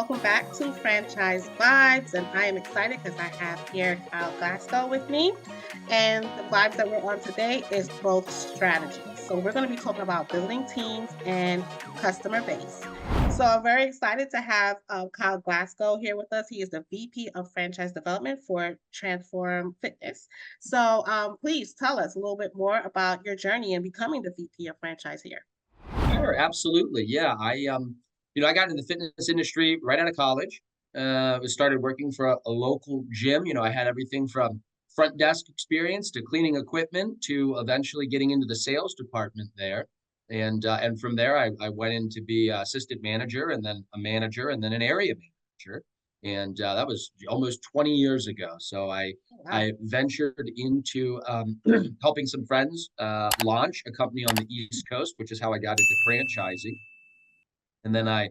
welcome back to Franchise Vibes. And I am excited because I have here Kyle Glasgow with me. And the vibes that we're on today is growth strategies. So we're going to be talking about building teams and customer base. So I'm very excited to have Kyle Glasgow here with us. He is the VP of Franchise Development for Transform Fitness. So please tell us a little bit more about your journey in becoming the VP of Franchise here. Sure, absolutely. Yeah, I got into the fitness industry right out of college. Started working for a local gym. I had everything from front desk experience to cleaning equipment to eventually getting into the sales department there. And from there, I went in to be assistant manager and then a manager and then an area manager. And that was almost 20 years ago. So I Wow. I ventured into helping some friends launch a company on the East Coast, which is how I got into franchising. And then I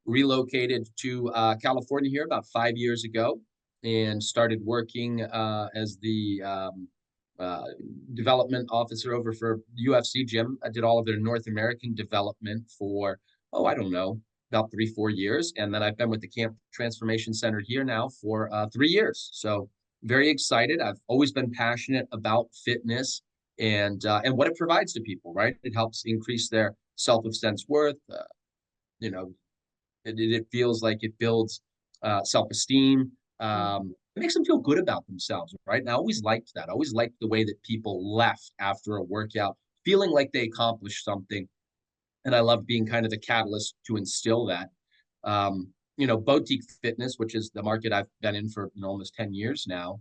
relocated to California here about 5 years ago and started working as the development officer over for UFC gym. I did all of their North American development for, oh, I don't know, about 3, 4 years. And then I've been with the Camp Transformation Center here now for 3 years. So very excited. I've always been passionate about fitness and what it provides to people, right? It helps increase their self-sense worth. You know, it feels like it builds self-esteem. Mhm. It makes them feel good about themselves, right? And I always liked that. I always liked the way that people left after a workout, feeling like they accomplished something. And I love being kind of the catalyst to instill that. Boutique fitness, which is the market I've been in for almost 10 years now.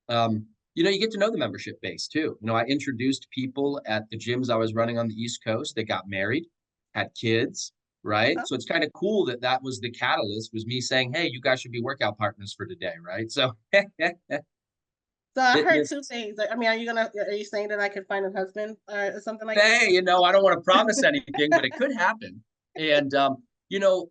You get to know the membership base too. I introduced people at the gyms I was running on the East Coast that got married, had kids, right? Oh, So it's kind of cool that that was the catalyst, was me saying, hey, you guys should be workout partners for today, right? So so I heard fitness. two things. I mean, are you saying that I could find a husband or something like Hey, I don't want to promise anything, but it could happen. And you know,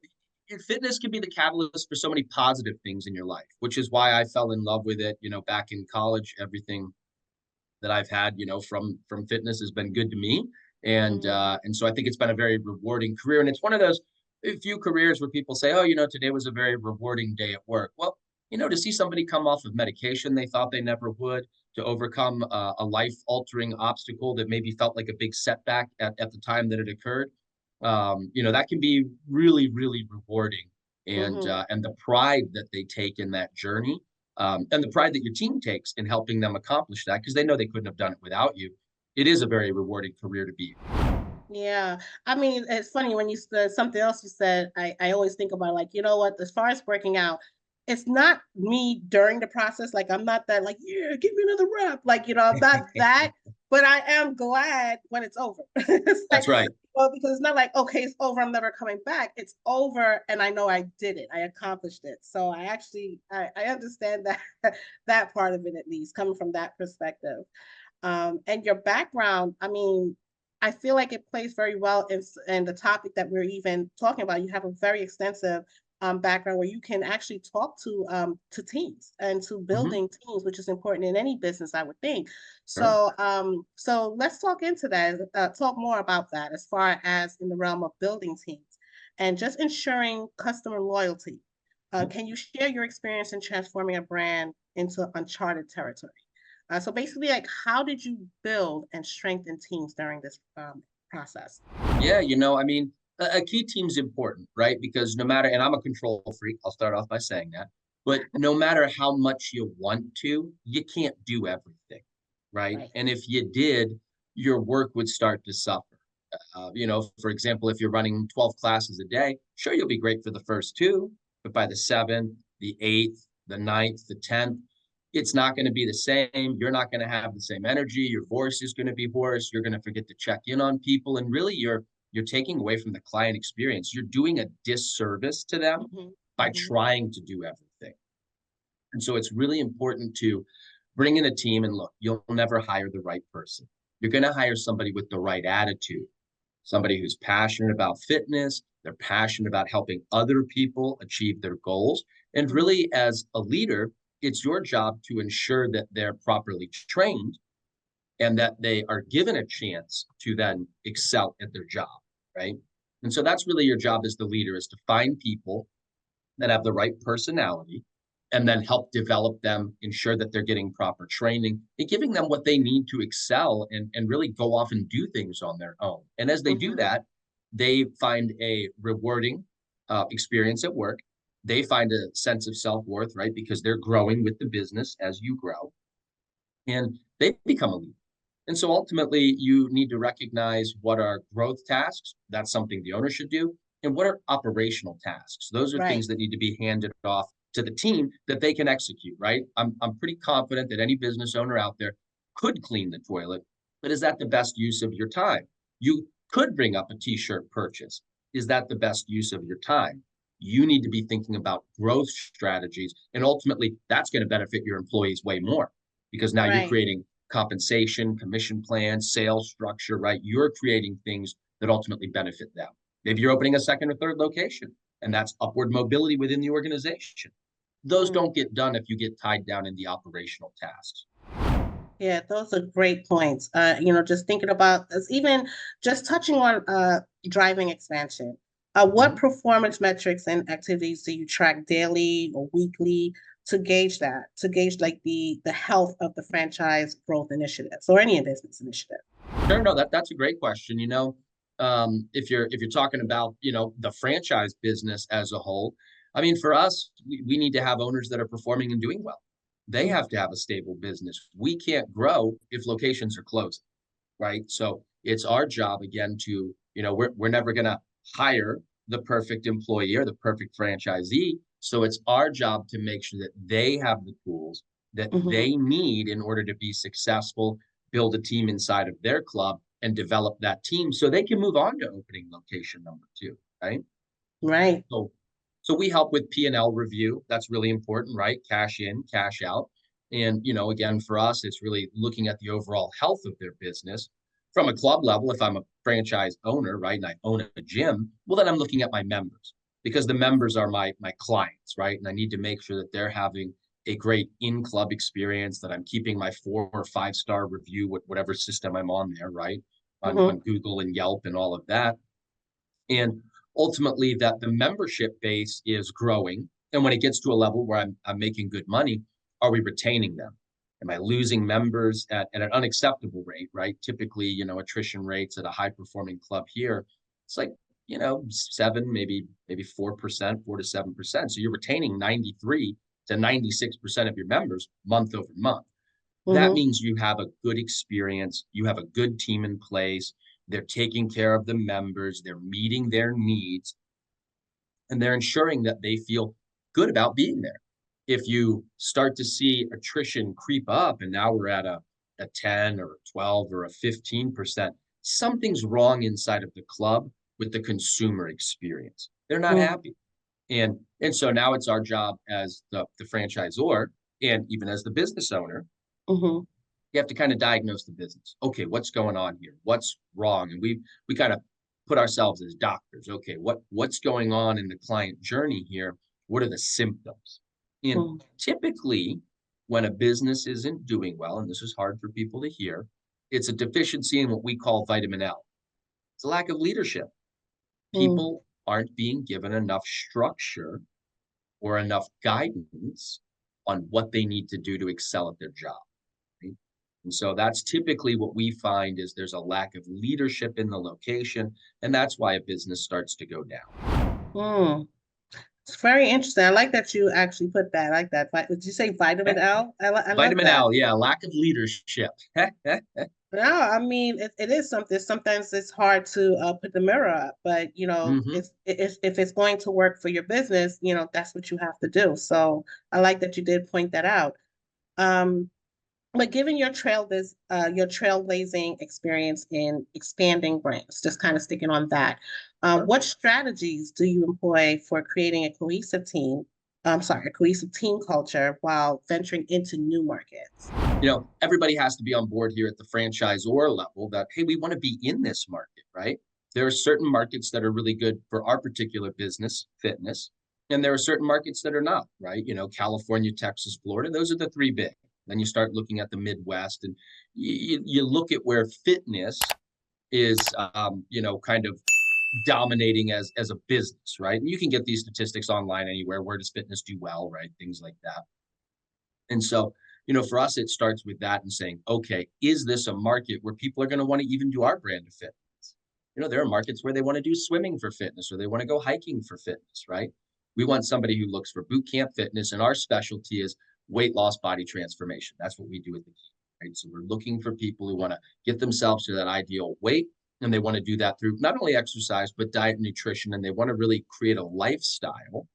fitness can be the catalyst for so many positive things in your life, which is why I fell in love with it. Back in college, everything that I've had, from fitness has been good to me. And that? and so I think it's been a very rewarding career. And it's one of those few careers where people say, oh, today was a very rewarding day at work. Well, to see somebody come off of medication they thought they never would, to overcome a life-altering obstacle that maybe felt like a big setback at the time that it occurred, that can be really, really rewarding. And Mhm. and the pride that they take in that journey, and the pride that your team takes in helping them accomplish that, because they know they couldn't have done it without you. It is a very rewarding career to be. Yeah. I mean, it's funny when you said something else you said, I always think about like, you know what, as far as working out, it's not me during the process. Like I'm not that like, yeah, give me another rep. Like, I'm not that, but I am glad when it's over. It's like, That's right. well, because it's not like, okay, it's over, I'm never coming back. It's over and I know I did it. I accomplished it. So I understand that that part of it at least, coming from that perspective. And your background, I mean, I feel like it plays very well in the topic that we're even talking about. You have a very extensive background where you can actually talk to teams and to Mhm. building teams, which is important in any business, I would think. Sure. So let's talk into that. Talk more about that as far as in the realm of building teams and just ensuring customer loyalty. Mhm. Can you share your experience in transforming a brand into uncharted territory? So basically, like, how did you build and strengthen teams during this process? Yeah, I mean, a key team's important, right? Because no matter, and I'm a control freak, I'll start off by saying that, but no matter how much you want to, you can't do everything, right? Right. And if you did, your work would start to suffer. For example, if you're running 12 classes a day, sure, you'll be great for the first two, but by the seventh, the eighth, the ninth, the 10th, it's not going to be the same. You're not going to have the same energy. Your voice is going to be hoarse. You're going to forget to check in on people. And really, you're taking away from the client experience. You're doing a disservice to them Hmm. by Hmm. trying to do everything. And so it's really important to bring in a team. And look, you'll never hire the right person. You're going to hire somebody with the right attitude, somebody who's passionate about fitness. They're passionate about helping other people achieve their goals. And Hmm. really, as a leader, it's your job to ensure that they're properly trained and that they are given a chance to then excel at their job, right? And so that's really your job as the leader, is to find people that have the right personality, and then help develop them, ensure that they're getting proper training, and giving them what they need to excel and really go off and do things on their own. And as they do Mhm. that, they find a rewarding experience at work. They find a sense of self-worth, right? Because they're growing with the business as you grow, and they become a leader. And so ultimately, you need to recognize what are growth tasks. That's something the owner should do. And what are operational tasks? Those are Right. things that need to be handed off to the team that they can execute, right? I'm pretty confident that any business owner out there could clean the toilet, but is that the best use of your time? You could bring up a t-shirt purchase. Is that the best use of your time? You need to be thinking about growth strategies. And ultimately, that's going to benefit your employees way more because now you're Right. creating compensation, commission plans, sales structure, right? You're creating things that ultimately benefit them. Maybe you're opening a second or third location, and that's upward mobility within the organization. Those Mm. don't get done if you get tied down in the operational tasks. Yeah, those are great points. Just thinking about this, even just touching on driving expansion. What Mhm. performance metrics and activities do you track daily or weekly to gauge that, to gauge like the health of the franchise growth initiatives or any business initiative? Sure, no, that's a great question. If you're talking about the franchise business as a whole, I mean, for us, we need to have owners that are performing and doing well. They Mm. have to have a stable business. We can't grow if locations are closed, right? So it's our job again to, we're never going to hire the perfect employee or the perfect franchisee. So it's our job to make sure that they have the tools that Mhm. they need in order to be successful, build a team inside of their club and develop that team so they can move on to opening location number two, right? Right. So so we help with P&L review. That's really important, right? Cash in, cash out. And, again, for us, it's really looking at the overall health of their business. From a club level, if I'm a franchise owner, right, and I own a gym, well, then I'm looking at my members because the members are my clients, right? And I need to make sure that they're having a great in-club experience, that I'm keeping my 4 or 5 star review with whatever system I'm on there, right? On Mhm. Google and Yelp and all of that. And ultimately that the membership base is growing. And when it gets to a level where I'm making good money, are we retaining them? Am I losing members at an unacceptable rate, right? Typically, attrition rates at a high performing club here, it's like, 7, maybe 4%, 4 to 7%. So you're retaining 93 to 96% of your members month over month. That Mhm. means you have a good experience, you have a good team in place, they're taking care of the members, they're meeting their needs, and they're ensuring that they feel good about being there. If you start to see attrition creep up and now we're at a 10 or a 12 or a 15%, something's wrong inside of the club with the consumer experience. They're not Mm. happy. And so now it's our job as the franchisor and even as the business owner, Mhm. you have to kind of diagnose the business. Okay, what's going on here? What's wrong? And we kind of put ourselves as doctors. Okay, what's going on in the client journey here? What are the symptoms? And Mm. typically, when a business isn't doing well, and this is hard for people to hear, it's a deficiency in what we call vitamin L. It's a lack of leadership. Mm. People aren't being given enough structure or enough guidance on what they need to do to excel at their job. Right? And so that's typically what we find is there's a lack of leadership in the location, and that's why a business starts to go down. Mm. It's very interesting. I like that you actually put that. I like that. Did you say vitamin L? I love Vitamin that. L, yeah, lack of leadership. No, I mean it is something. Sometimes it's hard to put the mirror up, but Mhm. if it's going to work for your business, that's what you have to do. So I like that you did point that out. Um, but given your trailblazing experience in expanding brands, just kind of sticking on that, Sure. what strategies do you employ for creating a cohesive team? I'm sorry, a cohesive team culture while venturing into new markets. Everybody has to be on board here at the franchisor level that, hey, we want to be in this market, right? There are certain markets that are really good for our particular business, fitness, and there are certain markets that are not, right? California, Texas, Florida, those are the three big. Then you start looking at the Midwest and you look at where fitness is, kind of dominating as a business, right? And you can get these statistics online anywhere. Where does fitness do well, right? Things like that. And so, for us, it starts with that and saying, okay, is this a market where people are going to want to even do our brand of fitness? There are markets where they want to do swimming for fitness or they want to go hiking for fitness, right? We want somebody who looks for boot camp fitness, and our specialty is weight loss, body transformation. That's what we do at the team, right? So we're looking for people who want to get themselves to that ideal weight, and they want to do that through not only exercise, but diet and nutrition, and they want to really create a lifestyle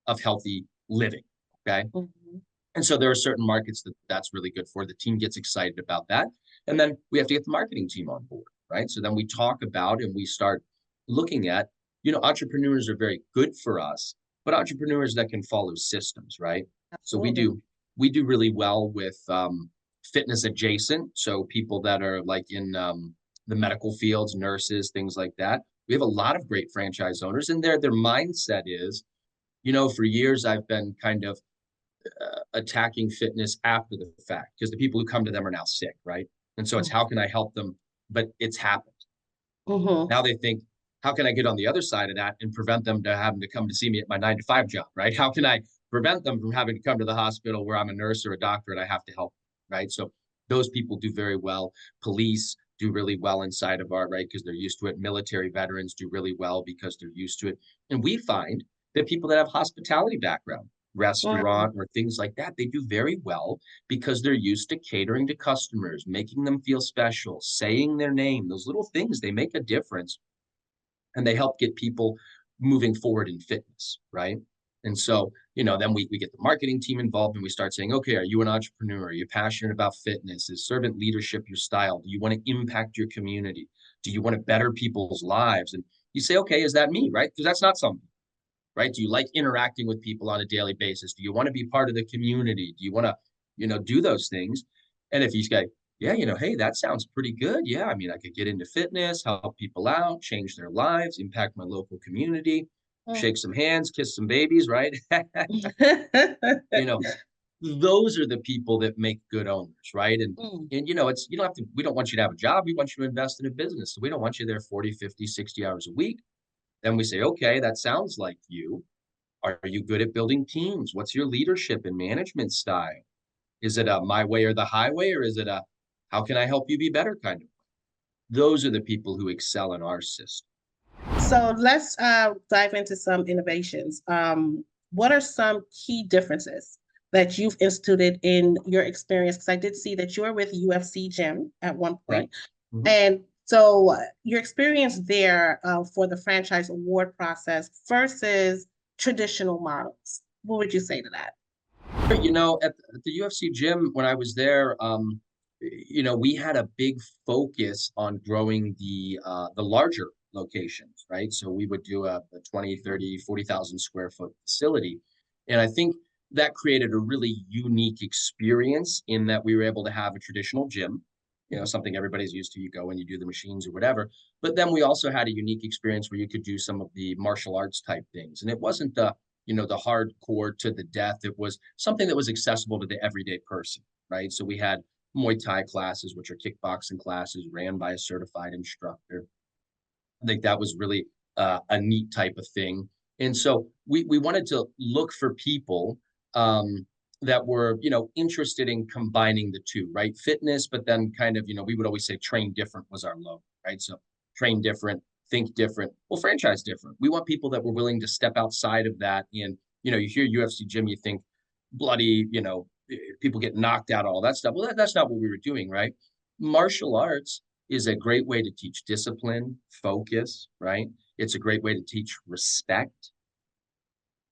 of healthy living, okay? Mhm. And so there are certain markets that that's really good for. The team gets excited about that. And then we have to get the marketing team on board, right? So then we talk about and we start looking at, entrepreneurs are very good for us, but entrepreneurs that can follow systems, right? So we Absolutely. do we do really well with fitness adjacent. So people that are like in the medical fields, nurses, things like that. We have a lot of great franchise owners, and their mindset is, for years I've been kind of attacking fitness after the fact because the people who come to them are now sick, right? And so it's how can I help them? But it's happened. Mm-hmm. Now they think, how can I get on the other side of that and prevent them to having to come to see me at my 9 to 5 job, right? How can I prevent them from having to come to the hospital where I'm a nurse or a doctor and I have to help, right? So those people do very well. Police do really well inside of our, right? Because they're used to it. Military veterans do really well because they're used to it. And we find that people that have hospitality background, Mm-hmm. restaurant or things like that, they do very well because they're used to catering to customers, making them feel special, saying their name. Those little things, they make a difference and they help get people moving forward in fitness, right? And so, then we get the marketing team involved and we start saying, okay, are you an entrepreneur? Are you passionate about fitness? Is servant leadership your style? Do you want to impact your community? Do you want to better people's lives? And you say, okay, is that me, right? Because that's not something, right? Do you like interacting with people on a daily basis? Do you want to be part of the community? Do you want to, do those things? And if he's got, yeah, hey, that sounds pretty good. Yeah, I mean, I could get into fitness, help people out, change their lives, impact my local community, shake some hands, kiss some babies, right? you know, those are the people that make good owners, right? And Mm. it's you don't have to we don't want you to have a job, we want you to invest in a business. So we don't want you there 40, 50, 60 hours a week. Then we say, okay, that sounds like you. Are you good at building teams? What's your leadership and management style? Is it a my way or the highway, or is it a how can I help you be better kind of? Those are the people who excel in our system. So let's dive into some innovations. What are some key differences that you've instituted in your experience? Because I did see that you were with UFC Gym at one Right. point. Mhm. And so your experience there for the franchise award process versus traditional models, what would you say to that? At the UFC gym when I was there, we had a big focus on growing the larger locations, right? So we would do a 20, 30, 40,000 square foot facility. And I think that created a really unique experience in that we were able to have a traditional gym, something everybody's used to. You go and you do the machines or whatever. But then we also had a unique experience where you could do some of the martial arts type things. And it wasn't the hardcore to the death. It was something that was accessible to the everyday person, right? So we had Muay Thai classes, which are kickboxing classes ran by a certified instructor. I think that was really a neat type of thing. And so we wanted to look for people that were, interested in combining the two, right? Fitness, but then kind of, we would always say train different was our logo, right? So train different, think different, well, franchise different. We want people that were willing to step outside of that. And, you hear UFC gym, you think bloody, people get knocked out, all that stuff. Well, that's not what we were doing, right? Martial arts is a great way to teach discipline, focus, right? It's a great way to teach respect.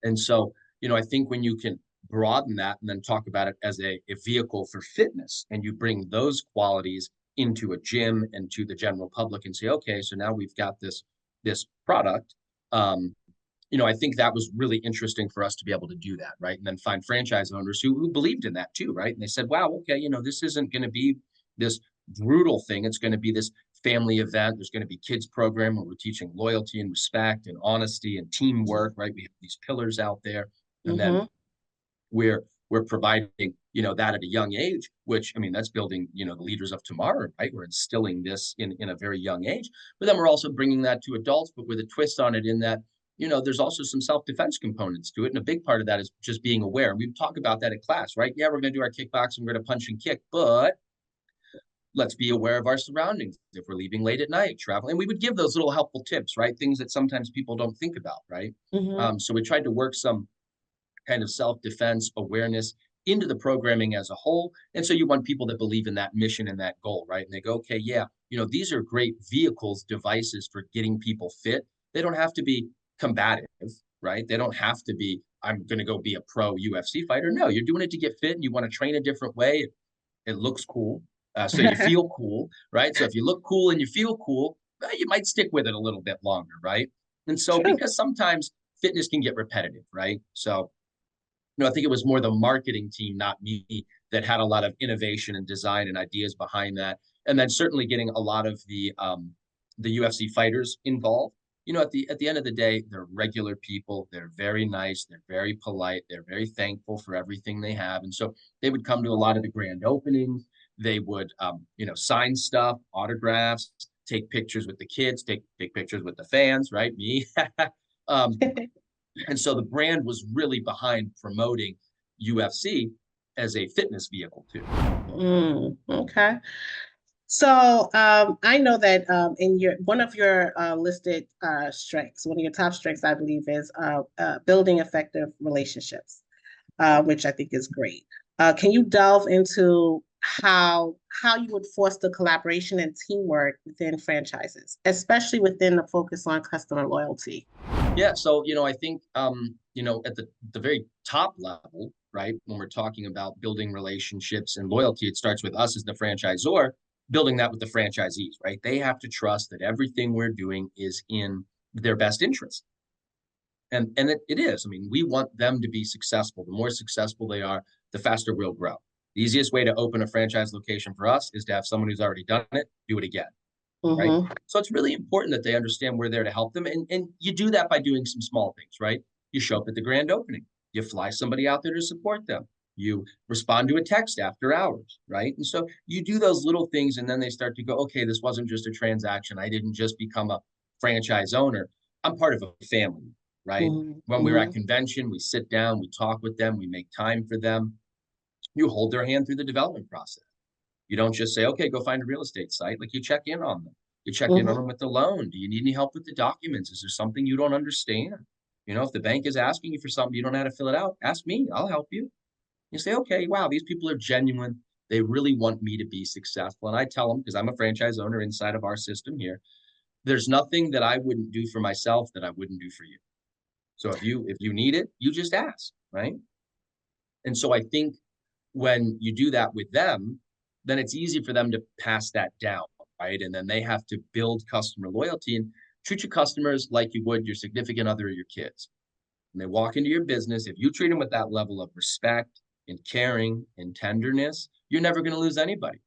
And so, I think when you can broaden that and then talk about it as a vehicle for fitness and you bring those qualities into a gym and to the general public and say, okay, so now we've got this product. I think that was really interesting for us to be able to do that, right? And then find franchise owners who believed in that too, right? And they said, wow, okay, this isn't going to be this brutal thing. It's going to be this family event. There's going to be kids program where we're teaching loyalty and respect and honesty and teamwork, right? We have these pillars out there. And then Mm-hmm. we're providing that at a young age, which, I mean, that's building, the leaders of tomorrow, right? We're instilling this in a very young age, but then we're also bringing that to adults, but with a twist on it in that, there's also some self-defense components to it. And a big part of that is just being aware. We talk about that in class, right? Yeah, we're going to do our kickboxing, we're going to punch and kick, but let's be aware of our surroundings. If we're leaving late at night, traveling, and we would give those little helpful tips, right? Things that sometimes people don't think about, right? Mm-hmm. So we tried to work some kind of self-defense awareness into the programming as a whole. And so you want people that believe in that mission and that goal, right? And they go, okay, yeah, these are great vehicles, devices for getting people fit. They don't have to be combative, right? They don't have to be, I'm going to go be a pro UFC fighter. No, you're doing it to get fit and you want to train a different way. It looks cool. So you feel cool, right? So if you look cool and you feel cool, you might stick with it a little bit longer, right? And so True. because sometimes fitness can get repetitive, right? So I think it was more the marketing team, not me, that had a lot of innovation and design and ideas behind that. And then certainly getting a lot of the UFC fighters involved. At the end of the day, they're regular people. They're very nice. They're very polite. They're very thankful for everything they have. And so they would come to a lot of the grand openings. They would, sign stuff, autographs, take pictures with the kids, take pictures with the fans, right? Me. um, and so the brand was really behind promoting UFC as a fitness vehicle too. Okay. So I know that in your one of your listed strengths, one of your top strengths, I believe, is building effective relationships, which I think is great. Can you delve into how you would foster collaboration and teamwork within franchises, especially within the focus on customer loyalty? Yeah, so I think at the very top level, right, when we're talking about building relationships and loyalty, it starts with us as the franchisor, building that with the franchisees, right? They have to trust that everything we're doing is in their best interest. And it is. I mean, we want them to be successful. The more successful they are, the faster we'll grow. The easiest way to open a franchise location for us is to have someone who's already done it do it again, right? Mm-hmm. So it's really important that they understand we're there to help them. And you do that by doing some small things, right? You show up at the grand opening, you fly somebody out there to support them, you respond to a text after hours, right? And so you do those little things, and then they start to go, okay, this wasn't just a transaction. I didn't just become a franchise owner. I'm part of a family, right? When we're at Mm-hmm. convention, we sit down, we talk with them, we make time for them. You hold their hand through the development process. You don't just say, okay, go find a real estate site. Like, you check in on them. You check in on Mm-hmm. them with the loan. Do you need any help with the documents? Is there something you don't understand? If the bank is asking you for something, you don't know how to fill it out, ask me. I'll help you. You say, okay, wow, these people are genuine. They really want me to be successful. And I tell them, because I'm a franchise owner inside of our system here, there's nothing that I wouldn't do for myself that I wouldn't do for you. So if you need it, you just ask, right? And so I think when you do that with them, then it's easy for them to pass that down, right? And then they have to build customer loyalty and treat your customers like you would your significant other or your kids. When they walk into your business, if you treat them with that level of respect and caring and tenderness, you're never going to lose anybody,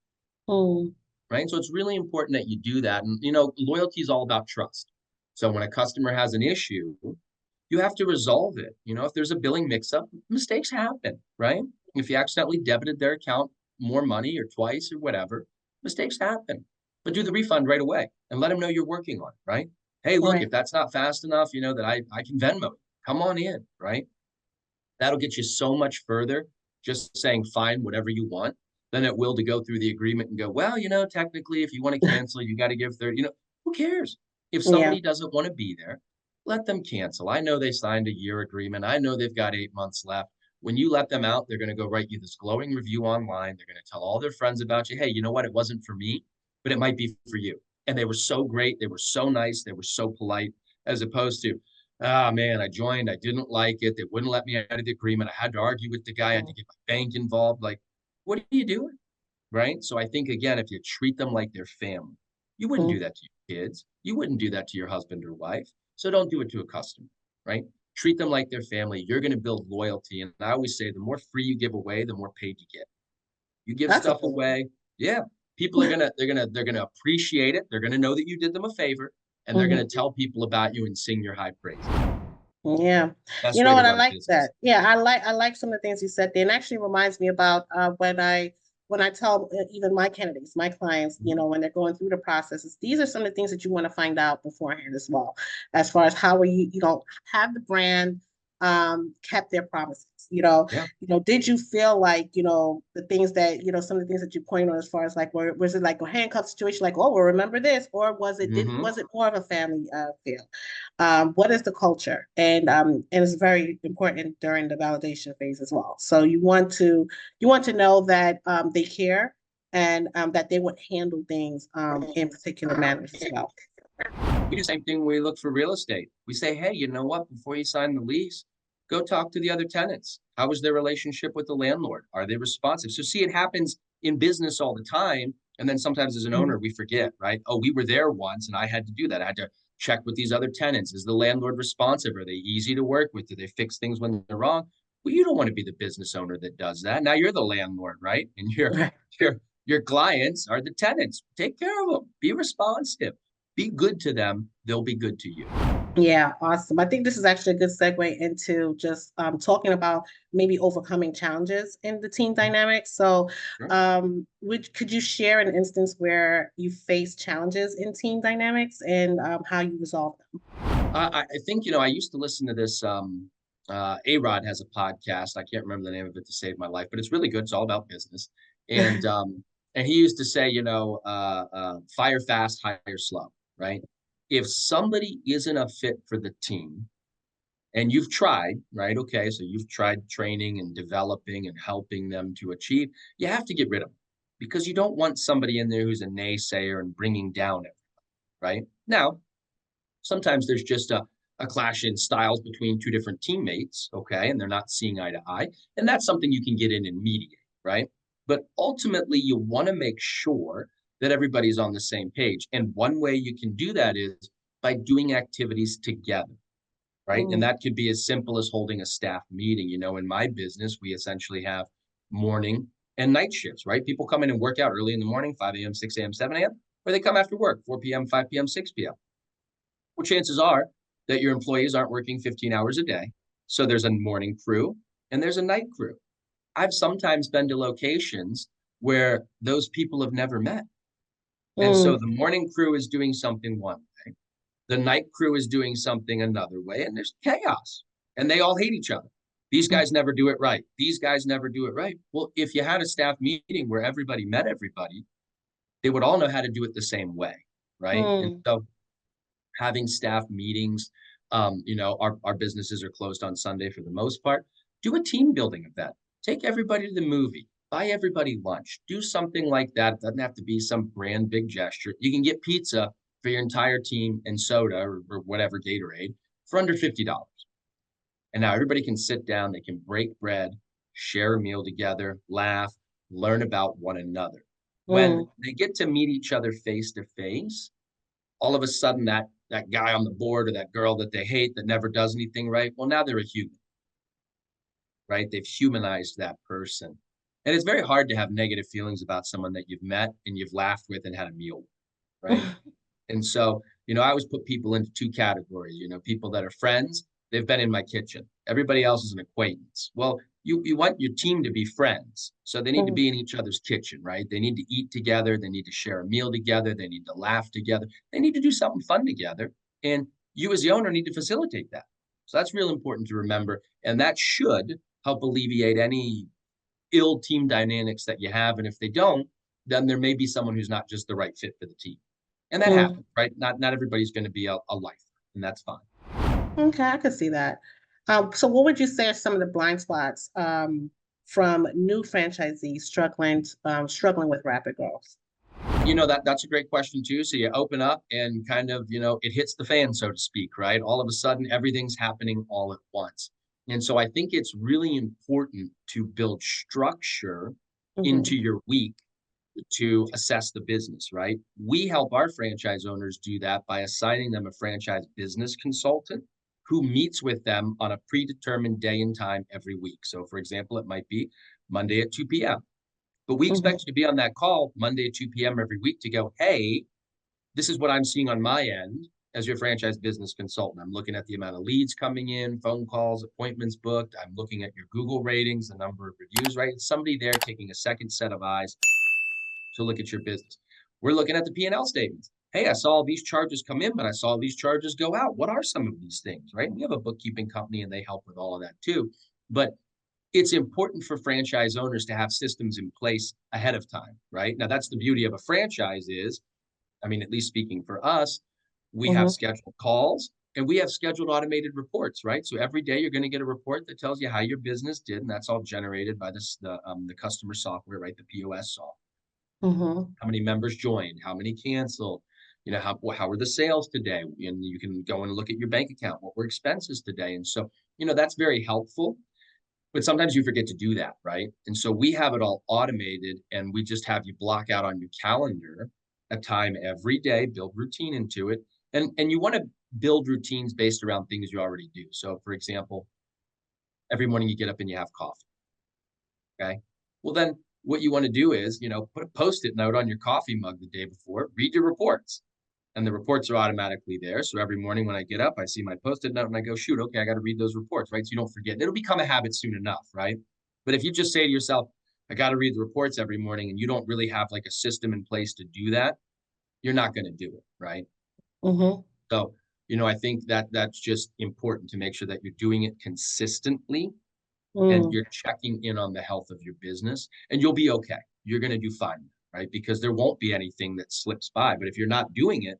Mm-hmm. right? So it's really important that you do that. And, loyalty is all about trust. So when a customer has an issue, you have to resolve it. If there's a billing mix-up, mistakes happen, right? If you accidentally debited their account more money or twice or whatever, mistakes happen. But do the refund right away and let them know you're working on it, right? Hey, look, Right. if that's not fast enough, that I can Venmo it. Come on in, right? That'll get you so much further just saying fine, whatever you want, than it will to go through the agreement and go, well, technically, if you want to cancel, you got to give 30, who cares? If Yeah. somebody doesn't want to be there, let them cancel. I know they signed a year agreement. I know they've got 8 months left. When you let them out, they're going to go write you this glowing review online. They're going to tell all their friends about you. Hey, you know what? It wasn't for me, but it might be for you. And they were so great. They were so nice. They were so polite, as opposed to, ah, man, I joined. I didn't like it. They wouldn't let me out of the agreement. I had to argue with the guy. I had to get my bank involved. Like, what are you doing? Right? So I think, again, if you treat them like their family, you wouldn't do Mm-hmm. that to your kids. You wouldn't do that to your husband or wife. So don't do it to a customer, right? Treat them like their family. You're going to build loyalty. And I always say the more free you give away, the more paid you get. You give That's a stuff good away, yeah, people are gonna they're gonna appreciate it. They're gonna know that you did them a favor, and they're one. gonna tell people about you and sing your high praise. Yeah. Best You way know to what? I run a like business. that. Yeah, I like some of the things you said there. And actually reminds me about when I tell even my candidates, my clients, Mhm. when they're going through the processes, these are some of the things that you want to find out beforehand as well, as far as how are have the brand kept their promises, Yeah. did you feel like, the things that, some of the things that you point on as far as like, was it like a handcuff situation, like, oh, well, remember this, or Hmm. was it more of a family feel? What is the culture? And it's very important during the validation phase as well. So you want to know that they care and that they would handle things in particular manners as well. We do the same thing when we look for real estate. We say, hey, you know what? Before you sign the lease, go talk to the other tenants. How is their relationship with the landlord? Are they responsive? So, see, it happens in business all the time. And then sometimes as an owner, we forget, right? Oh, we were there once and I had to do that. I had to check with these other tenants. Is the landlord responsive? Are they easy to work with? Do they fix things when they're wrong? Well, you don't want to be the business owner that does that. Now you're the landlord, right? And Right. your clients are the tenants. Take care of them. Be responsive. Be good to them, they'll be good to you. Yeah, awesome. I think this is actually a good segue into just talking about maybe overcoming challenges in the team dynamics. So, Sure. could you share an instance where you faced challenges in team dynamics and how you resolved them? I think, I used to listen to this, A-Rod has a podcast, I can't remember the name of it to save my life, but it's really good, it's all about business, and, um, and he used to say, "Fire fast, hire slow," right? If somebody isn't a fit for the team, and you've tried, right? Okay, so you've tried training and developing and helping them to achieve, you have to get rid of them because you don't want somebody in there who's a naysayer and bringing down it, right? Now, sometimes there's just a clash in styles between two different teammates, okay, and they're not seeing eye to eye. And that's something you can get in and mediate, right? But ultimately, you want to make sure that everybody's on the same page. And one way you can do that is by doing activities together, right? And Mm, that could be as simple as holding a staff meeting. In my business, we essentially have morning and night shifts, right? People come in and work out early in the morning, 5 a.m., 6 a.m., 7 a.m., or they come after work, 4 p.m., 5 p.m., 6 p.m. Well, chances are that your employees aren't working 15 hours a day. So there's a morning crew and there's a night crew. I've sometimes been to locations where those people have never met. And so mm, the morning crew is doing something one way, the night crew is doing something another way, and there's chaos. And they all hate each other. These guys never do it right. These guys never do it right. Well, if you had a staff meeting where everybody met everybody, they would all know how to do it the same way, right? And mm, so having staff meetings. Our businesses are closed on Sunday for the most part. Do a team building event. Take everybody to the movie. Buy everybody lunch. Do something like that. It doesn't have to be some grand big gesture. You can get pizza for your entire team and soda or whatever Gatorade for under $50. And now everybody can sit down, they can break bread, share a meal together, laugh, learn about one another. When mm, they get to meet each other face to face, all of a sudden that guy on the board or that girl that they hate that never does anything right, well, now they're a human, right? They've humanized that person. And it's very hard to have negative feelings about someone that you've met and you've laughed with and had a meal with, right? And so, I always put people into two categories, people that are friends, they've been in my kitchen. Everybody else is an acquaintance. Well, you want your team to be friends. So they need to mm. be in each other's kitchen, right? They need to eat together. They need to share a meal together. They need to laugh together. They need to do something fun together. And you, as the owner, need to facilitate that. So that's real important to remember. And that should help alleviate any ill team dynamics that you have. And if they don't, then there may be someone who's not just the right fit for the team. And that Mm. happens, right? Not everybody's going to be a lifer, and that's fine. Okay, I could see that. So what would you say are some of the blind spots from new franchisees struggling with rapid growth? That's a great question too. So you open up and kind of, it hits the fan, so to speak, right? All of a sudden, everything's happening all at once. And so I think it's really important to build structure into Hmm. your week to assess the business, right? We help our franchise owners do that by assigning them a franchise business consultant who meets with them on a predetermined day and time every week. So, for example, it might be Monday at 2 p.m. But we Hmm. expect you to be on that call Monday at 2 p.m. every week to go, hey, this is what I'm seeing on my end. as your franchise business consultant. I'm looking at the amount of leads coming in, phone calls, appointments booked. I'm looking at your Google ratings, the number of reviews, right? It's somebody there taking a second set of eyes to look at your business. We're looking at the P&L statements. Hey, I saw these charges come in, but I saw these charges go out. What are some of these things, right? We have a bookkeeping company and they help with all of that too. But it's important for franchise owners to have systems in place ahead of time, right? Now, that's the beauty of a franchise is, I mean, at least speaking for us, we have Mm-hmm. scheduled calls and we have scheduled automated reports, right? So every day you're going to get a report that tells you how your business did, and that's all generated by the customer software, right? The POS software. Mm-hmm. How many members joined, how many canceled, you know, how are the sales today? And you can go and look at your bank account, what were expenses today? And so, you know, that's very helpful. But sometimes you forget to do that, right? And so we have it all automated and we just have you block out on your calendar a time every day, build routine into it. And you want to build routines based around things you already do. So for example, every morning you get up and you have coffee. Okay. Well, then what you want to do is, you know, put a post-it note on your coffee mug the day before, read your reports. And the reports are automatically there. So every morning when I get up, I see my post-it note and I go, shoot, okay, I got to read those reports, right? So you don't forget. It'll become a habit soon enough, right? But if you just say to yourself, I got to read the reports every morning, and you don't really have like a system in place to do that, you're not going to do it, right? Mm-hmm. So, you know, I think that that's just important to make sure that you're doing it consistently and Mm. you're checking in on the health of your business, and you'll be okay. You're going to do fine, right? Because there won't be anything that slips by. But if you're not doing it,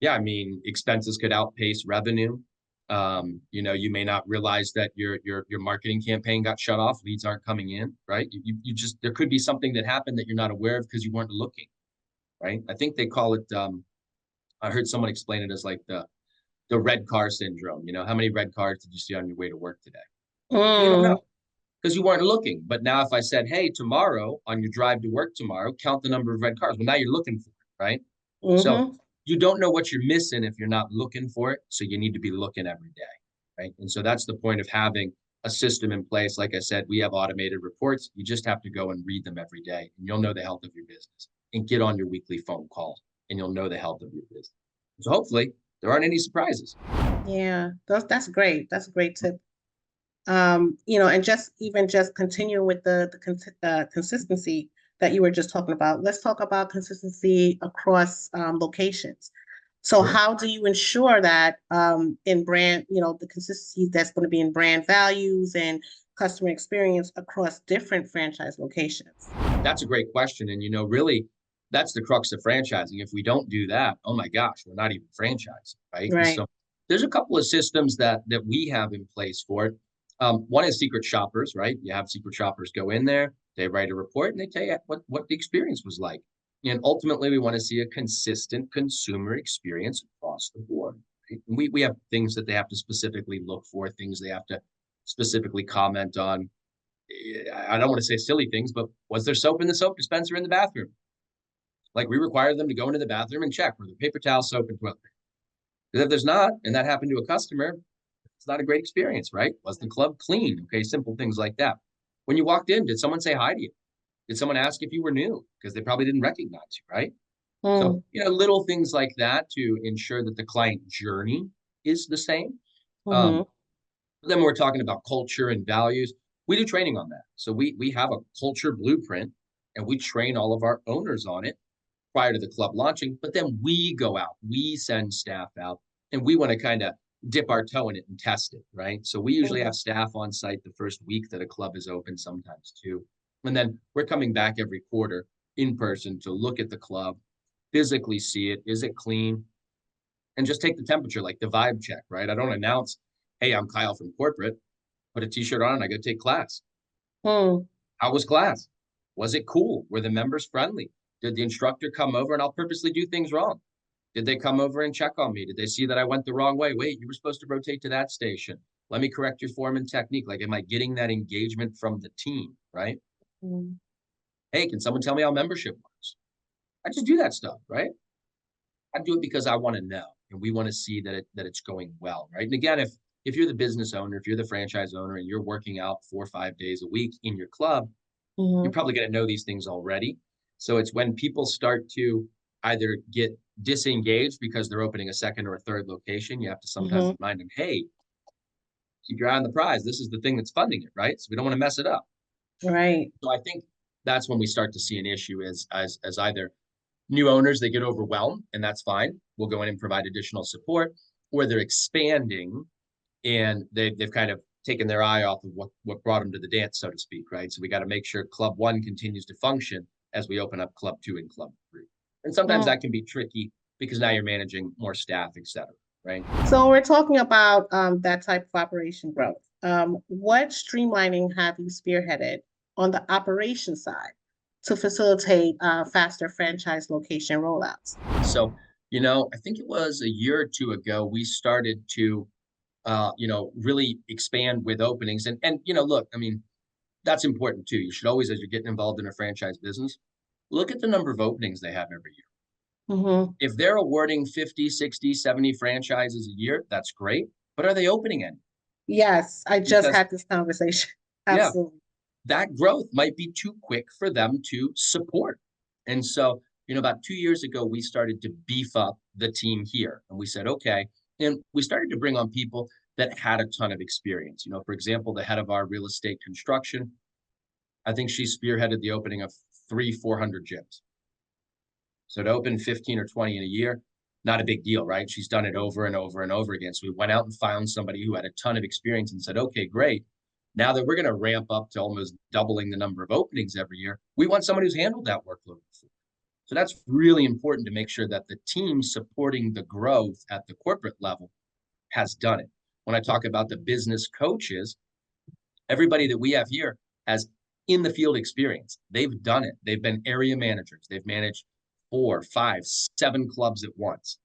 yeah, I mean, expenses could outpace revenue. You know, you may not realize that your marketing campaign got shut off, leads aren't coming in, right? You just there could be something that happened that you're not aware of because you weren't looking, right? I think they call it I heard someone explain it as like the red car syndrome. You know, how many red cars did you see on your way to work today? Well, you don't know Mm. because you weren't looking. But now if I said, hey, tomorrow on your drive to work tomorrow, count the number of red cars. Well, now you're looking for it, right? So Mm-hmm. you don't know what you're missing if you're not looking for it. So you need to be looking every day, right? And so that's the point of having a system in place. Like I said, we have automated reports. You just have to go and read them every day, and you'll know the health of your business and get on your weekly phone calls, and you'll know the health of your business. So hopefully there aren't any surprises. Yeah, that's great. That's a great tip. And just even just continuing with the consistency that you were just talking about. Let's talk about consistency across locations. So Sure. how do you ensure that in brand, the consistency that's going to be in brand values and customer experience across different franchise locations? That's a great question. And, you know, really, that's the crux of franchising. If we don't do that, oh my gosh, we're not even franchising, right? And Right. so there's a couple of systems that we have in place for it. One is secret shoppers, right? You have secret shoppers go in there, they write a report, and they tell you what the experience was like. And ultimately, we want to see a consistent consumer experience across the board. Right? And we have things that they have to specifically look for, things they have to specifically comment on. I don't want to say silly things, but was there soap in the soap dispenser in the bathroom? Like we require them to go into the bathroom and check were there paper towel, soap, and toilet paper. Because if there's not, and that happened to a customer, it's not a great experience, right? Was the club clean? Okay, simple things like that. When you walked in, did someone say hi to you? Did someone ask if you were new? Because they probably didn't recognize you, right? So, Mm, you know, little things like that to ensure that the client journey is the same. mm-hmm, Um, then we're talking about culture and values. We do training on that. So we have a culture blueprint and we train all of our owners on it prior to the club launching. But then we go out, we send staff out, and we want to kind of dip our toe in it and test it, right? So we usually mm-hmm, have staff on site the first week that a club is open, sometimes two. And then we're coming back every quarter in person to look at the club, physically see it. Is it clean? And just take the temperature, like the vibe check, right? I don't announce, hey, I'm Kyle from corporate, put a t-shirt on and I go take class. mm, How was class? Was it cool? Were the members friendly? Did the instructor come over and I'll purposely do things wrong? Did they come over and check on me? Did they see that I went the wrong way? Wait, you were supposed to rotate to that station. Let me correct your form and technique. Like, am I getting that engagement from the team? Right? mm, Hey, can someone tell me how membership works? I just do that stuff, right? I do it because I want to know and we want to see that it's going well, right? And again, if you're the business owner, if you're the franchise owner and you're working out 4 or 5 days a week in your club, you're mm-hmm, probably going to know these things already. So it's when people start to either get disengaged because they're opening a second or a third location, you have to sometimes Hmm. remind them, hey, keep your eye on the prize. This is the thing that's funding it, right? So we don't want to mess it up. Right. So I think that's when we start to see an issue as either new owners, they get overwhelmed, and that's fine. We'll go in and provide additional support, or they're expanding and they've kind of taken their eye off of what brought them to the dance, so to speak, right? So we got to make sure Club 1 continues to function as we open up Club 2 and Club 3. And sometimes Mm. that can be tricky because now you're managing more staff, et cetera, right? So we're talking about that type of operation growth. What streamlining have you spearheaded on the operation side to facilitate faster franchise location rollouts? So, I think it was a year or two ago, we started to, really expand with openings. And look, I mean, that's important too. You should always, as you're getting involved in a franchise business, look at the number of openings they have every year. Hmm. If they're awarding 50, 60, 70 franchises a year, that's great. But are they opening any? Yes, I just Because, had this conversation. yeah, Absolutely. that growth might be too quick for them to support. And so, about 2 years ago, we started to beef up the team here. And we said, okay. And we started to bring on people that had a ton of experience. For example, the head of our real estate construction, I think she spearheaded the opening of 400 gyms. So to open 15 or 20 in a year, not a big deal, right? She's done it over and over and over again. So we went out and found somebody who had a ton of experience and said, okay, great. Now that we're going to ramp up to almost doubling the number of openings every year, we want somebody who's handled that workload before. So that's really important to make sure that the team supporting the growth at the corporate level has done it. When I talk about the business coaches, everybody that we have here has in the field experience. They've done it. They've been area managers. They've managed 4, 5, 7 clubs at once.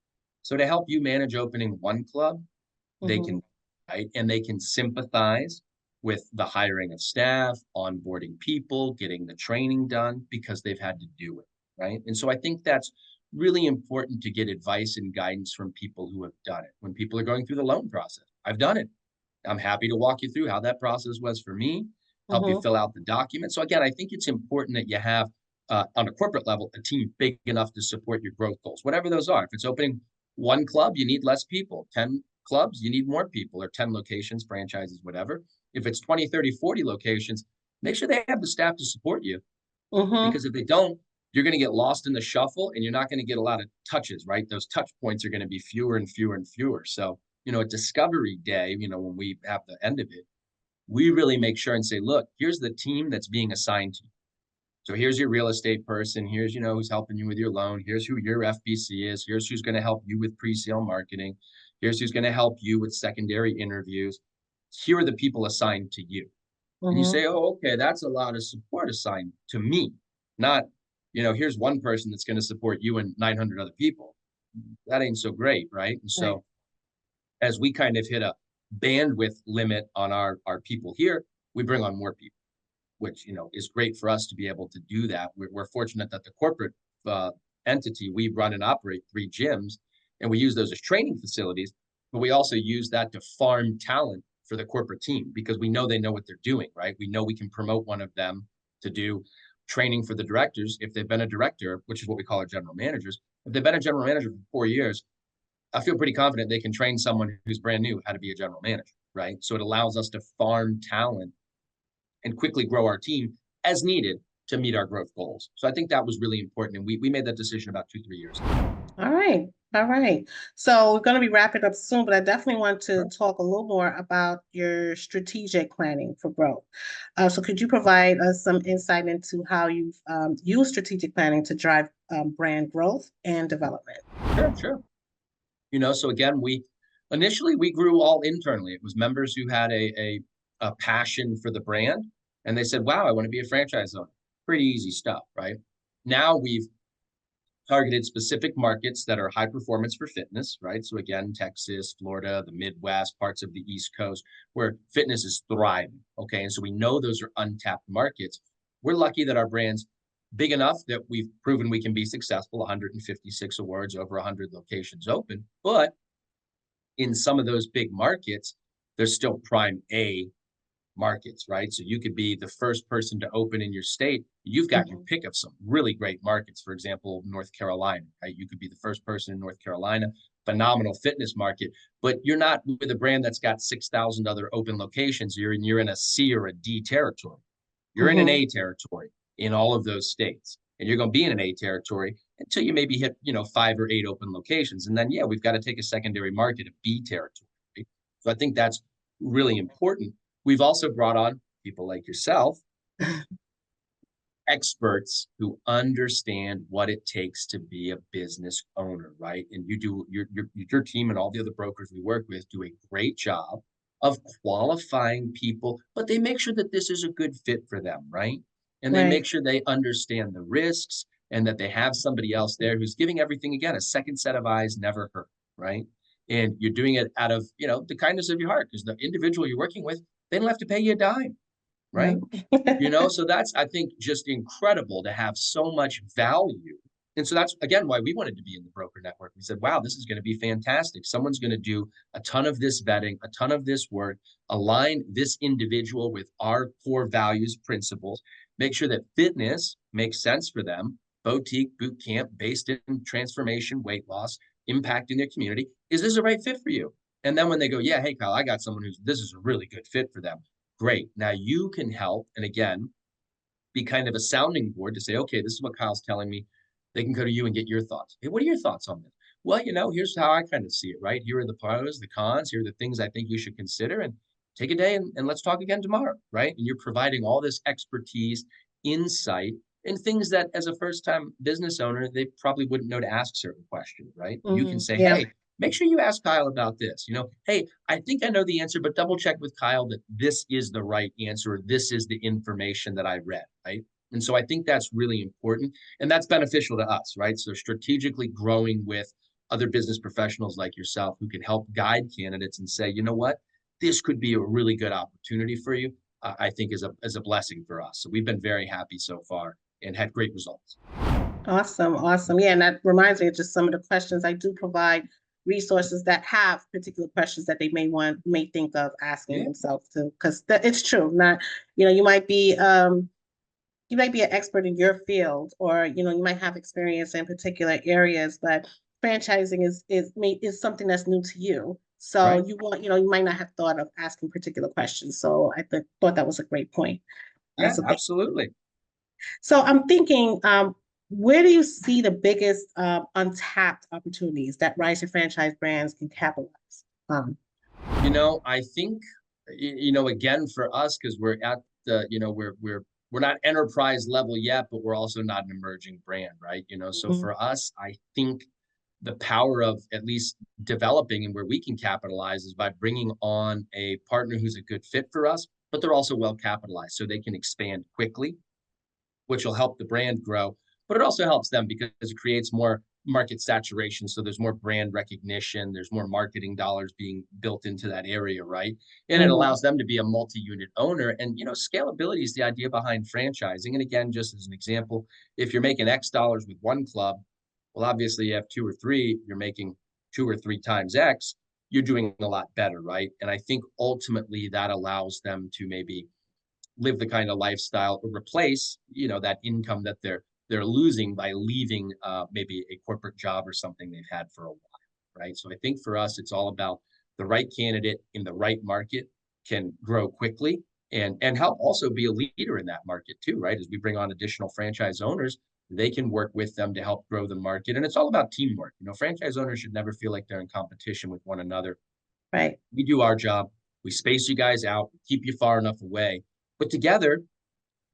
So to help you manage opening one club, they Hmm. can, right? And they can sympathize with the hiring of staff, onboarding people, getting the training done because they've had to do it, right? And so I think that's really important to get advice and guidance from people who have done it. When people are going through the loan process, I've done it. I'm happy to walk you through how that process was for me, help you Hmm. fill out the document. So again, I think it's important that you have on a corporate level a team big enough to support your growth goals, whatever those are. If it's opening one club, you need less people. 10 clubs, you need more people, or 10 locations, franchises, whatever. If it's 20, 30, 40 locations, make sure they have the staff to support you, Hmm. because if they don't, you're going to get lost in the shuffle and you're not going to get a lot of touches, right? Those touch points are going to be fewer and fewer and fewer. So, at discovery day, when we have the end of it, we really make sure and say, look, here's the team that's being assigned to you. So here's your real estate person. Here's, who's helping you with your loan. Here's who your FBC is. Here's who's going to help you with pre-sale marketing. Here's who's going to help you with secondary interviews. Here are the people assigned to you. And you Hmm. say, oh, okay, that's a lot of support assigned to me, not, here's one person that's going to support you and 900 other people. That ain't so great, right? And Right. so as we kind of hit a bandwidth limit on our people here, we bring on more people, which, is great for us to be able to do that. We're fortunate that the corporate uh, entity, we run and operate 3 gyms, and we use those as training facilities, but we also use that to farm talent for the corporate team because we know they know what they're doing, right? We know we can promote one of them to do training for the directors if they've been a director, which is what we call our general managers. If they've been a general manager for 4 years, I feel pretty confident they can train someone who's brand new how to be a general manager, right? So it allows us to farm talent and quickly grow our team as needed to meet our growth goals. So I think that was really important. And we made that decision about 2, 3 years ago. All right. All right. So we're going to be wrapping up soon, but I definitely want to Sure. talk a little more about your strategic planning for growth. So could you provide us some insight into how you've used strategic planning to drive brand growth and development? Sure, sure. So again, we initially we grew all internally. It was members who had a passion for the brand, and they said, "Wow, I want to be a franchise owner." Pretty easy stuff, right? Now we've targeted specific markets that are high performance for fitness, right? So again, Texas, Florida, the Midwest, parts of the East Coast, where fitness is thriving. Okay. And so we know those are untapped markets. We're lucky that our brand's big enough that we've proven we can be successful, 156 awards, over 100 locations open. But in some of those big markets, there's still prime A markets, right? So you could be the first person to open in your state. You've got your Mhm. pick of some really great markets. For example, North Carolina, right? You could be the first person in North Carolina, phenomenal fitness market, but you're not with a brand that's got 6,000 other open locations. You're in a C or a D territory. You're in an Mhm. A territory in all of those states. And you're going to be in an A territory until you maybe hit, 5 or 8 open locations. And then, yeah, we've got to take a secondary market, a B territory. Right? So I think that's really important. We've also brought on people like yourself, experts who understand what it takes to be a business owner, right? And you do your team and all the other brokers we work with do a great job of qualifying people, but they make sure that this is a good fit for them, right? And they make Right. sure they understand the risks and that they have somebody else there who's giving everything again, a second set of eyes never hurt, right? And you're doing it out of, the kindness of your heart because the individual you're working with, they don't have to pay you a dime, right? No. So that's, I think, just incredible to have so much value. And so that's again why we wanted to be in the broker network. We said, wow, this is going to be fantastic. Someone's going to do a ton of this vetting, a ton of this work, align this individual with our core values, principles, make sure that fitness makes sense for them, boutique, boot camp, based in transformation, weight loss, impacting their community. Is this the right fit for you? And then when they go, yeah, hey, Kyle, I got someone who's this is a really good fit for them. Great. Now you can help. And again, be kind of a sounding board to say, okay, this is what Kyle's telling me. They can go to you and get your thoughts. Hey, what are your thoughts on this? Well, here's how I kind of see it, right? Here are the pros, the cons, here are the things I think you should consider, and take a day and let's talk again tomorrow, right? And you're providing all this expertise, insight, and things that as a first time business owner, they probably wouldn't know to ask certain questions, right? You can Mhm. say, Yeah. hey, make sure you ask Kyle about this. Hey, I think I know the answer, but double check with Kyle that this is the right answer. Or this is the information that I read, right? And so I think that's really important and that's beneficial to us, right? So strategically growing with other business professionals like yourself who can help guide candidates and say, you know what, this could be a really good opportunity for you, I think is a blessing for us. So we've been very happy so far and had great results. Awesome. Awesome. Yeah. And that reminds me of just some of the questions. I do provide resources that have particular questions that they may think of asking Yeah. themselves too. Because it's true. Not, you might be an expert in your field, or you might have experience in particular areas, but franchising is something that's new to you. So Right. you might not have thought of asking particular questions. So thought that was a great point. Yeah, So absolutely. so I'm thinking, where do you see the biggest untapped opportunities that rising franchise brands can capitalize on? I think, again, for us, because we're at the, we're not enterprise level yet, but we're also not an emerging brand, right? So Mhm. for us, I think the power of at least developing and where we can capitalize is by bringing on a partner who's a good fit for us, but they're also well capitalized so they can expand quickly, which will help the brand grow, but it also helps them because it creates more market saturation. So there's more brand recognition, there's more marketing dollars being built into that area, right? And it Mhm. allows them to be a multi-unit owner. And scalability is the idea behind franchising. And again, just as an example, if you're making X dollars with one club, well, obviously you have two or three, you're making 2 or 3 times X, you're doing a lot better, right? And I think ultimately that allows them to maybe live the kind of lifestyle or replace that income that they're losing by leaving maybe a corporate job or something they've had for a while, right? So I think for us it's all about the right candidate in the right market can grow quickly and help also be a leader in that market too, right? As we bring on additional franchise owners, they can work with them to help grow the market. And it's all about teamwork. Franchise owners should never feel like they're in competition with one another. Right. We do our job. We space you guys out, keep you far enough away. But together,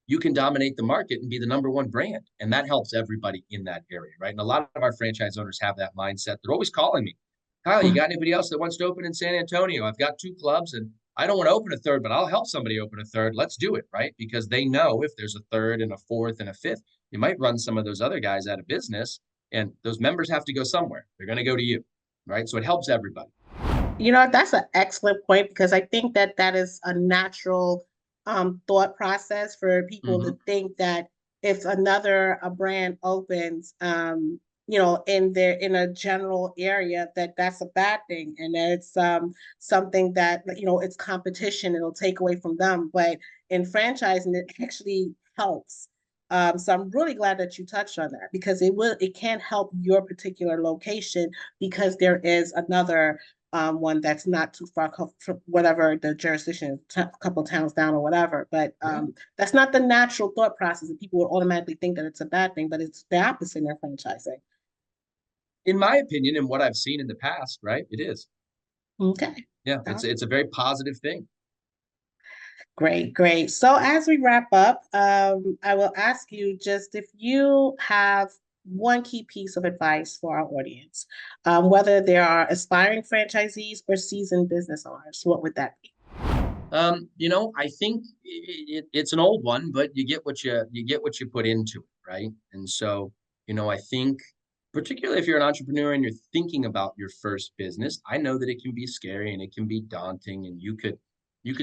you can dominate the market and be the number one brand. And that helps everybody in that area, right? And a lot of our franchise owners have that mindset. They're always calling me, Kyle, you got anybody else that wants to open in San Antonio? I've got 2 clubs and I don't want to open a third, but I'll help somebody open a third. Let's do it, right? Because they know if there's a third and a fourth and a fifth, you might run some of those other guys out of business and those members have to go somewhere. They're going to go to you, right? So it helps everybody. That's an excellent point, because I think that that is a natural thought process for people to Mhm. think that if another a brand opens, in a general area, that's a bad thing, and that it's something that, it's competition, it'll take away from them. But in franchising, it actually helps. So I'm really glad that you touched on that, because it can help your particular location, because there is another one that's not too far from whatever the jurisdiction, a couple towns down or whatever. But Yeah. that's not the natural thought process, and people would automatically think that it's a bad thing, but it's the opposite in their franchising. In my opinion, and what I've seen in the past, right? It is. Okay. Yeah, Awesome. it's a very positive thing. Great, great. So as we wrap up, I will ask you just if you have one key piece of advice for our audience, whether there are aspiring franchisees or seasoned business owners, what would that be? I think it's an old one, but you get what you put into it, right? And so, I think particularly if you're an entrepreneur and you're thinking about your first business, I know that it can be scary and it can be daunting, and you could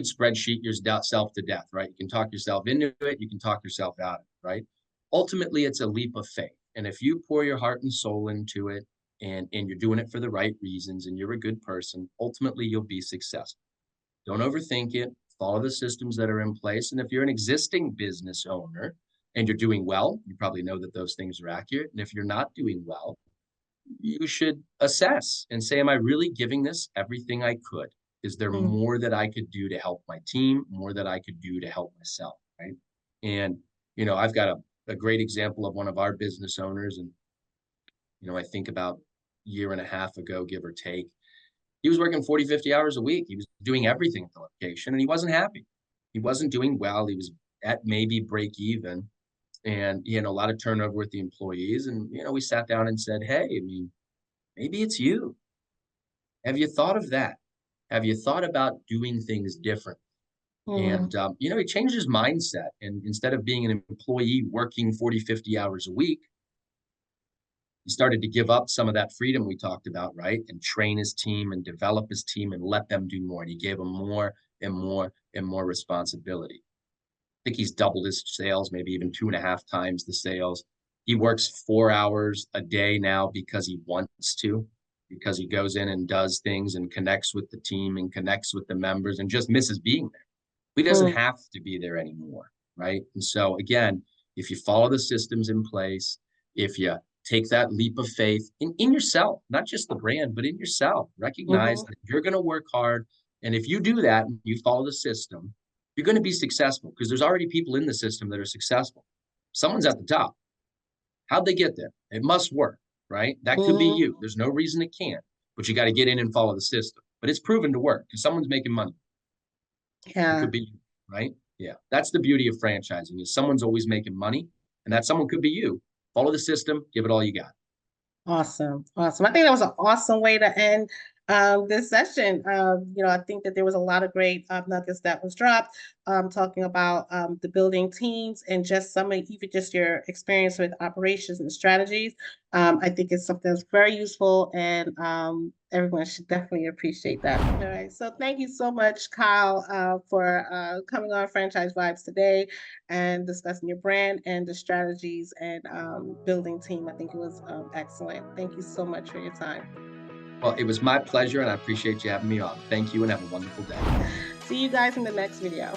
spreadsheet yourself to death, right? You can talk yourself into it, you can talk yourself out of it, right? Ultimately, it's a leap of faith. And if you pour your heart and soul into it, and you're doing it for the right reasons, and you're a good person, ultimately you'll be successful. Don't overthink it. Follow the systems that are in place. And if you're an existing business owner and you're doing well, you probably know that those things are accurate. And if you're not doing well, you should assess and say, am I really giving this everything I could? Is there Mm, more that I could do to help my team, more that I could do to help myself? Right. And, I've got a great example of one of our business owners. And, I think about a year and a half ago, give or take, he was working 40, 50 hours a week. He was doing everything at the location and he wasn't happy. He wasn't doing well. He was at maybe break even, and he had a lot of turnover with the employees. And, we sat down and said, hey, I mean, maybe it's you. Have you thought of that? Have you thought about doing things different? mm, And, he changed his mindset. And instead of being an employee working 40, 50 hours a week, he started to give up some of that freedom we talked about, right? And train his team and develop his team and let them do more. And he gave them more and more and more responsibility. I think he's doubled his sales, maybe even 2.5 times the sales. He works 4 hours a day now because he wants to, because he goes in and does things and connects with the team and connects with the members and just misses being there. He doesn't mm, have to be there anymore, right? And so again, if you follow the systems in place, if you take that leap of faith in yourself, not just the brand, but in yourself, recognize mhm, that you're going to work hard. And if you do that, and you follow the system, you're going to be successful because there's already people in the system that are successful. Someone's at the top. How'd they get there? It must work, right? That could be mhm. you. There's no reason it can't, but you got to get in and follow the system. But it's proven to work because someone's making money. It Yeah, could be you, right? Yeah. That's the beauty of franchising is someone's always making money, and that someone could be you. Follow the system, give it all you got. awesome, awesome. I think that was an awesome way to end this session. I think that there was a lot of great nuggets that was dropped, talking about the building teams and just some of even just your experience with operations and strategies. I think it's something that's very useful, and everyone should definitely appreciate that. All right, so thank you so much, Kyle, for coming on Franchise Vibes today and discussing your brand and the strategies and building team. I think it was excellent. Thank you so much for your time. Well, it was my pleasure, and I appreciate you having me on. Thank you, and have a wonderful day. See you guys in the next video.